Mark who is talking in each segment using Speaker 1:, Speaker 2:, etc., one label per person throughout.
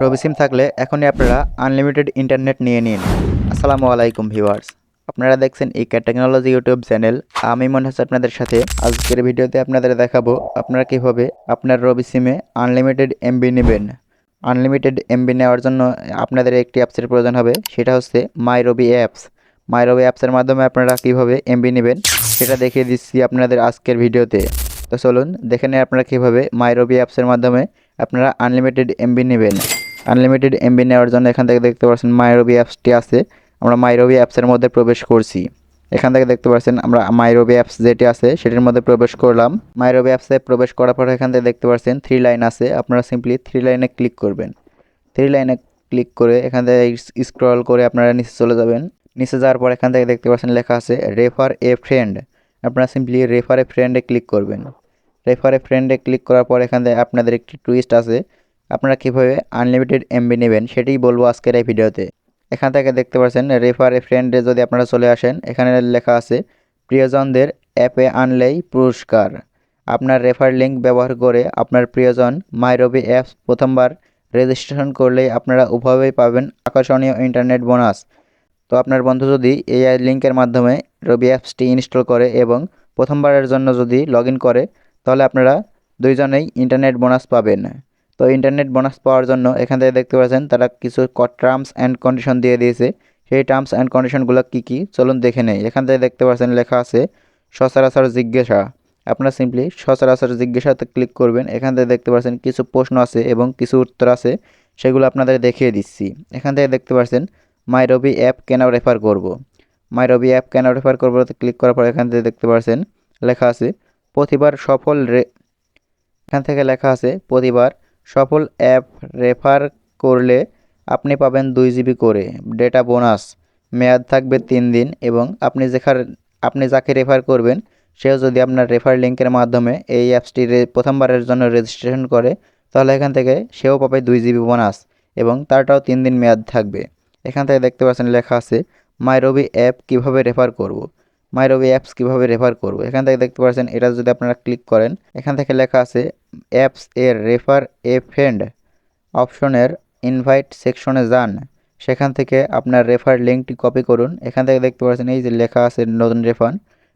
Speaker 1: রবি সিম থাকলে এখনই আপনারা আনলিমিটেড ইন্টারনেট নিয়ে নিন। আসসালামু আলাইকুম ভিউয়ার্স, আপনারা দেখছেন ইকা টেকনোলজি ইউটিউব চ্যানেল। আমি মনে হচ্ছে আপনাদের সাথে আজকের ভিডিওতে আপনাদের দেখাবো আপনারা কীভাবে আপনার রবি সিমে আনলিমিটেড এমবি নেবেন। আনলিমিটেড এমবি নেওয়ার জন্য আপনাদের একটি অ্যাপসের প্রয়োজন হবে, সেটা হচ্ছে মাই রবি অ্যাপস। মাই রবি অ্যাপসের মাধ্যমে আপনারা কীভাবে এমবি নেবেন সেটা দেখিয়ে দিচ্ছি আপনাদের আজকের ভিডিওতে। তো চলুন দেখে নেন আপনারা কীভাবে মাই রবি অ্যাপসের মাধ্যমে আপনারা আনলিমিটেড এমবি নেবেন। আনলিমিটেড এমবি নেওয়ার জন্য এখান থেকে দেখতে পাচ্ছেন মাই রবি অ্যাপসটি আছে। আমরা মাই রবি অ্যাপসের মধ্যে প্রবেশ করছি। এখান থেকে দেখতে পাচ্ছেন আমরা মাই রবি অ্যাপস যেটি আছে সেটির মধ্যে প্রবেশ করলাম। মাই রবি অ্যাপসে প্রবেশ করার পর এখান থেকে দেখতে পাচ্ছেন 3 লাইন আছে, আপনারা সিম্পলি 3 লাইনে ক্লিক করবেন। 3 লাইনে ক্লিক করে এখান থেকে স্ক্রল করে আপনারা নিচে চলে যাবেন। নিচে যাওয়ার পর এখান থেকে দেখতে পাচ্ছেন লেখা আছে রেফার এ ফ্রেন্ড। আপনারা সিম্পলি রেফার এ ফ্রেন্ডে ক্লিক করবেন। রেফার এ ফ্রেন্ডে ক্লিক করার পর এখান থেকে আপনাদের একটি টুইস্ট আছে, আপনারা কীভাবে আনলিমিটেড এমবি নেবেন সেটাই বলবো আজকের এই ভিডিওতে। এখান থেকে দেখতে পাচ্ছেন রেফার এ ফ্রেন্ডে যদি আপনারা চলে আসেন, এখানে লেখা আছে প্রিয়জনদের অ্যাপে আনলেই পুরস্কার। আপনার রেফার লিঙ্ক ব্যবহার করে আপনার প্রিয়জন মাই রবি অ্যাপস প্রথমবার রেজিস্ট্রেশন করলেই আপনারা উভয়ই পাবেন আকর্ষণীয় ইন্টারনেট বোনাস। তো আপনার বন্ধু যদি এই লিঙ্কের মাধ্যমে রবি অ্যাপসটি ইনস্টল করে এবং প্রথমবারের জন্য যদি লগ ইন করে, তাহলে আপনারা দুইজনেই ইন্টারনেট বোনাস পাবেন। তো ইন্টারনেট বোনাস পাওয়ার জন্য এখান থেকে দেখতে পাচ্ছেন তারা কিছু টার্মস অ্যান্ড কন্ডিশন দিয়ে দিয়েছে। সেই টার্মস অ্যান্ড কন্ডিশনগুলো কী কী চলুন দেখে নেই। এখান থেকে দেখতে পাচ্ছেন লেখা আছে সচরাচর জিজ্ঞাসা। আপনারা সিম্পলি সচরাচর জিজ্ঞাসাতে ক্লিক করবেন। এখান থেকে দেখতে পাচ্ছেন কিছু প্রশ্ন আছে এবং কিছু উত্তর আছে, সেগুলো আপনাদের দেখিয়ে দিচ্ছি। এখান থেকে দেখতে পাচ্ছেন মাই রবি অ্যাপ কেন রেফার করব। মাই রবি অ্যাপ কেন রেফার করবো ক্লিক করার পর এখান থেকে দেখতে পাচ্ছেন লেখা আছে প্রতিবার সফল এখান থেকে লেখা আছে প্রতিবার সফল অ্যাপ রেফার করলে আপনি পাবেন 2 জিবি করে ডেটা বোনাস। মেয়াদ থাকবে 3 দিন এবং আপনি যাকে রেফার করবেন সেও যদি আপনার রেফার লিঙ্কের মাধ্যমে এই অ্যাপসটি প্রথমবারের জন্য রেজিস্ট্রেশন করে, তাহলে এখান থেকে সেও পাবে 2 জিবি বোনাস এবং তারটাও 3 দিন মেয়াদ থাকবে। এখান থেকে দেখতে পাচ্ছেন লেখা আছে মাই রবি অ্যাপ কীভাবে রেফার করব। মাই রবি অ্যাপস কীভাবে রেফার করব, এখান থেকে দেখতে পাচ্ছেন এটা যদি আপনারা ক্লিক করেন, এখান থেকে লেখা আছে অ্যাপস এর রেফার এ ফ্রেন্ড অপশনের ইনভাইট সেকশনে যান। সেখান থেকে আপনার রেফার লিঙ্কটি কপি করুন। এখান থেকে দেখতে পাচ্ছেন এই যে লেখা আছে নতুন রেফার,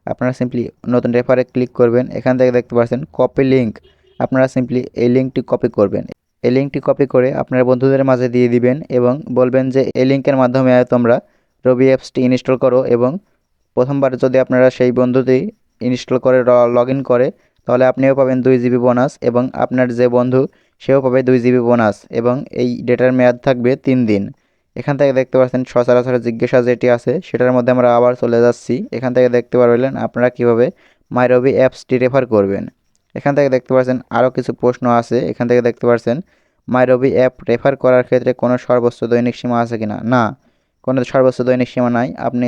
Speaker 1: আপনারা সিম্পলি নতুন রেফারে ক্লিক করবেন। এখান থেকে দেখতে পাচ্ছেন কপি লিঙ্ক, আপনারা সিম্পলি এই লিঙ্কটি কপি করবেন। এই লিঙ্কটি কপি করে আপনার বন্ধুদের মাঝে দিয়ে দিবেন এবং বলবেন যে এই লিঙ্কের মাধ্যমে তোমরা রবি অ্যাপসটি ইনস্টল করো এবং প্রথমবার যদি আপনারা সেই বন্ধুটি ইনস্টল করে লগ ইন করে, তাহলে আপনিও পাবেন 2 জিবি বোনাস এবং আপনার যে বন্ধু সেও পাবে 2 জিবি বোনাস এবং এই ডেটার মেয়াদ থাকবে 3 দিন। এখান থেকে দেখতে পাচ্ছেন সচরাচর জিজ্ঞাসা যেটি আছে সেটার মধ্যে আমরা আবার চলে যাচ্ছি। এখান থেকে দেখতে পারবেন আপনারা কীভাবে মাই রবি অ্যাপসটি রেফার করবেন। এখান থেকে দেখতে পাচ্ছেন আরও কিছু প্রশ্ন আছে। এখান থেকে দেখতে পাচ্ছেন মাই রবি অ্যাপ রেফার করার ক্ষেত্রে কোনো সর্বোচ্চ দৈনিক সীমা আছে কিনা। না, কোনো সর্বোচ্চ দৈনিক সীমা নাই, আপনি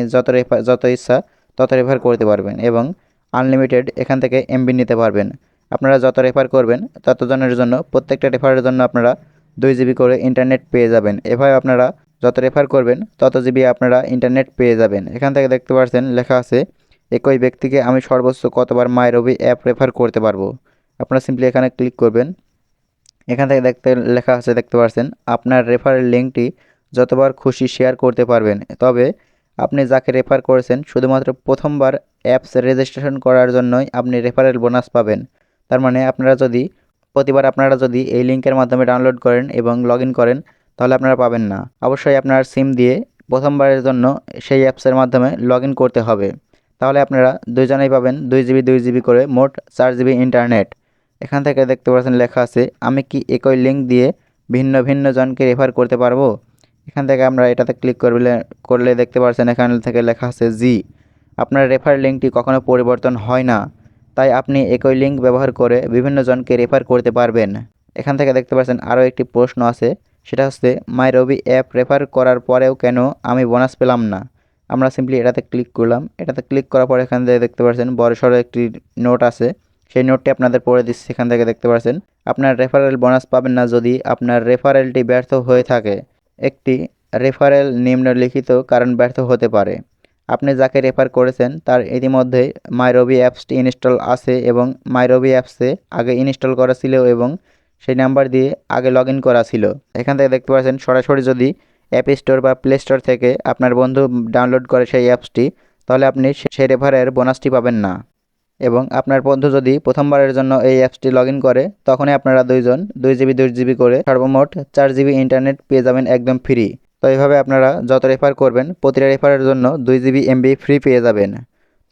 Speaker 1: যত ইচ্ছা তত রেফার করতে পারবেন এবং আনলিমিটেড এখান থেকে এমবি নিতে পারবেন। আপনারা যত রেফার করবেন ততজনের জন্য প্রত্যেকটা রেফারের জন্য আপনারা 2 জিবি করে ইন্টারনেট পেয়ে যাবেন। এভাবে আপনারা যত রেফার করবেন তত জিবি আপনারা ইন্টারনেট পেয়ে যাবেন। এখান থেকে দেখতে পাচ্ছেন লেখা আছে একই ব্যক্তিকে আমি সর্বোচ্চ কতবার মাই রবি অ্যাপ রেফার করতে পারবো। আপনারা সিম্পলি এখানে ক্লিক করবেন। এখান থেকে লেখা আছে দেখতে পাচ্ছেন আপনার রেফারের লিঙ্কটি যতবার খুশি শেয়ার করতে পারবেন, তবে আপনি যাকে রেফার করেছেন শুধুমাত্র প্রথমবার অ্যাপস রেজিস্ট্রেশন করার জন্যই আপনি রেফারেল বোনাস পাবেন। তার মানে আপনারা যদি এই লিঙ্কের মাধ্যমে ডাউনলোড করেন এবং লগ ইন করেন, তাহলে আপনারা পাবেন না। অবশ্যই আপনার সিম দিয়ে প্রথমবারের জন্য সেই অ্যাপসের মাধ্যমে লগ ইন করতে হবে, তাহলে আপনারা দুইজনেই পাবেন 2 জিবি করে মোট 4 জিবি ইন্টারনেট। এখান থেকে দেখতে পাচ্ছেন লেখা আছে আমি কি একই লিঙ্ক দিয়ে ভিন্ন ভিন্ন জনকে রেফার করতে পারবো। এখান থেকে আমরা এটাতে ক্লিক করলে দেখতে পাচ্ছেন এখান থেকে লেখা আছে জি। আপনার রেফার লিঙ্কটি কখনো পরিবর্তন হয় না, তাই আপনি একই লিঙ্ক ব্যবহার করে বিভিন্ন জনকে রেফার করতে পারবেন। এখান থেকে দেখতে পাচ্ছেন আরও একটি প্রশ্ন আছে, সেটা হচ্ছে মাই রবি অ্যাপ রেফার করার পরেও কেন আমি বোনাস পেলাম না। আমরা সিম্পলি এটাতে ক্লিক করলাম। এটাতে ক্লিক করার পর এখান থেকে দেখতে পাচ্ছেন বড়সড় একটি নোট আছে, সেই নোটটি আপনাদের পড়ে দিচ্ছি। এখান থেকে দেখতে পাচ্ছেন আপনার রেফারেল বোনাস পাবেন না যদি আপনার রেফারেলটি ব্যর্থ হয়ে থাকে। একটি রেফারেল নিম্নলিখিত কারণ ব্যর্থ হতে পারে। আপনি যাকে রেফার করেছেন তার ইতিমধ্যেই মাই রবি অ্যাপসটি ইনস্টল আছে এবং মাই রবি অ্যাপসে আগে ইনস্টল করা ছিল এবং সেই নাম্বার দিয়ে আগে লগ ইন করা ছিল। এখান থেকে দেখতে পাচ্ছেন সরাসরি যদি অ্যাপ স্টোর বা প্লে স্টোর থেকে আপনার বন্ধু ডাউনলোড করে সেই অ্যাপসটি, তাহলে আপনি সেই রেফারের বোনাসটি পাবেন না। এবং আপনার বন্ধু যদি প্রথমবারের জন্য এই অ্যাপসটি লগ ইন করে, তখনই আপনারা দুইজন 2 GB করে সর্বমোট 4 GB ইন্টারনেট পেয়ে যাবেন একদম ফ্রি। তো এইভাবে আপনারা যত রেফার করবেন প্রতিটা রেফারের জন্য 2 GB MB ফ্রি পেয়ে যাবেন।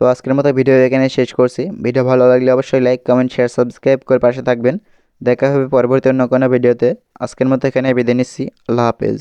Speaker 1: তো আজকের মতো ভিডিও এখানে শেষ করছি। ভিডিও ভালো লাগলে অবশ্যই লাইক, কমেন্ট, শেয়ার, সাবস্ক্রাইব করে পাশে থাকবেন। দেখা হবে পরবর্তী অন্য কোনো ভিডিওতে। আজকের মতো এখানে বিদায় নিচ্ছি। আল্লাহ হাফেজ।